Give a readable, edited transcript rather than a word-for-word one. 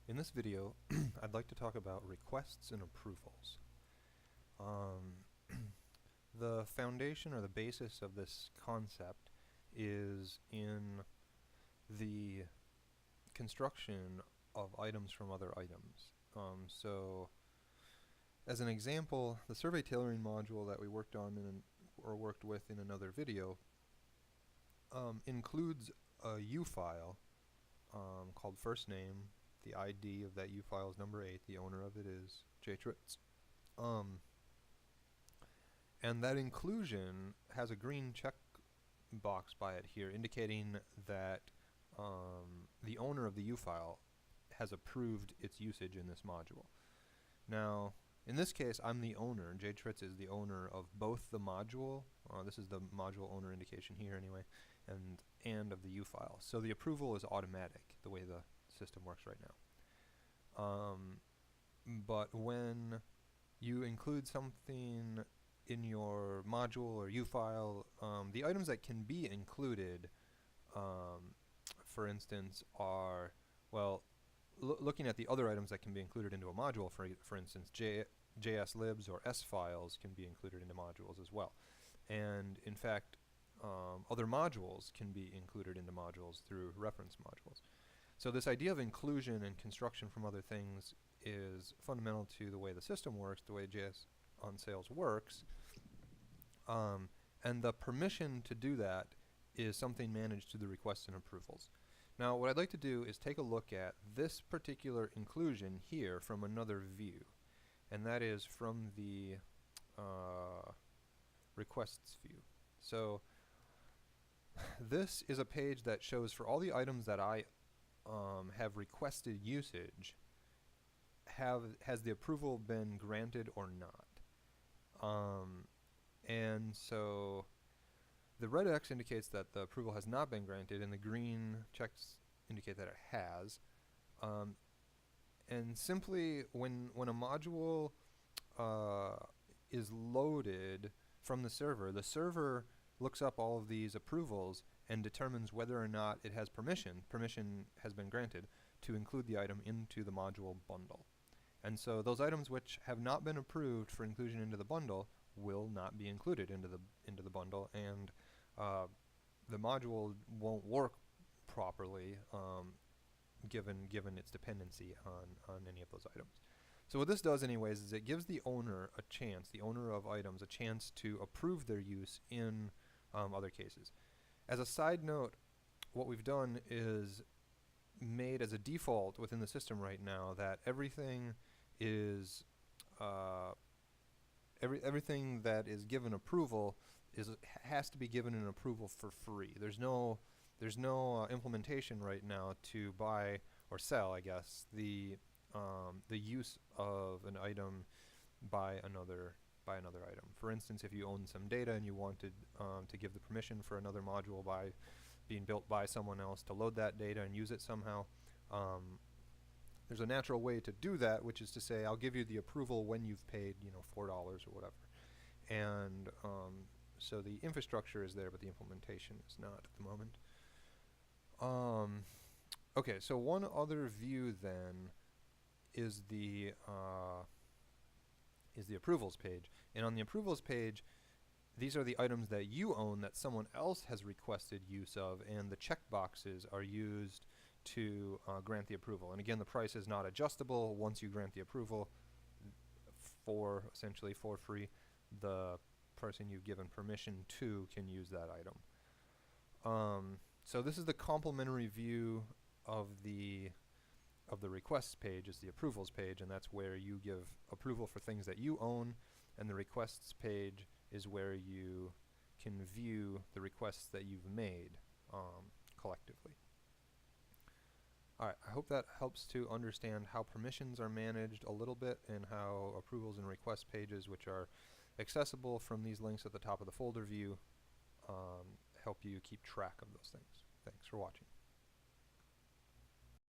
In this video, I'd like to talk about requests and approvals. The foundation or the basis of this concept is in the construction of items from other items. So, as an example, the survey tailoring module that we worked on or worked with in another video includes a U file called first name. The ID of that U file is number 8. The owner of it is JTRITZ. And that inclusion has a green check box by it here indicating that the owner of the U file has approved its usage in this module. Now, in this case, I'm the owner, and JTRITZ is the owner of both the module, this is the module owner indication here anyway, and of the U file. So the approval is automatic, the way the system works right now. But when you include something in your module or U file, the items that can be included, for instance, are, well, looking at the other items that can be included into a module, for instance, JSLibs or S files can be included into modules as well. And in fact, other modules can be included into modules through reference modules. So this idea of inclusion and construction from other things is fundamental to the way the system works, the way JS on Sales works. And the permission to do that is something managed through the requests and approvals. Now, what I'd like to do is take a look at this particular inclusion here from another view, and that is from the requests view. So this is a page that shows for all the items that I have requested usage, has the approval been granted or not? And so the red X indicates that the approval has not been granted, and the green checks indicate that it has. And simply, when a module is loaded from the server looks up all of these approvals and determines whether or not it has permission has been granted to include the item into the module bundle. And so those items which have not been approved for inclusion into the bundle will not be included into the bundle, and the module won't work properly given its dependency on any of those items. So what this does anyways is it gives the owner a chance, the owner of items, a chance to approve their use in other cases. As a side note, what we've done is made as a default within the system right now that everything is everything that is given approval has to be given an approval for free. There's no implementation right now to buy or sell, I guess, the use of an item by another item. For instance, if you own some data and you wanted to give the permission for another module by being built by someone else to load that data and use it somehow, there's a natural way to do that, which is to say, I'll give you the approval when you've paid, $4 or whatever. And so the infrastructure is there, but the implementation is not at the moment. Okay, so one other view then is the approvals page. And on the approvals page, these are the items that you own that someone else has requested use of, and the checkboxes are used to grant the approval. And again, the price is not adjustable. Once you grant the approval, essentially for free, the person you've given permission to can use that item. So this is the complementary view of the requests page, is the approvals page, and that's where you give approval for things that you own, and the requests page is where you can view the requests that you've made collectively. Alright, I hope that helps to understand how permissions are managed a little bit, and how approvals and request pages, which are accessible from these links at the top of the folder view, help you keep track of those things. Thanks for watching.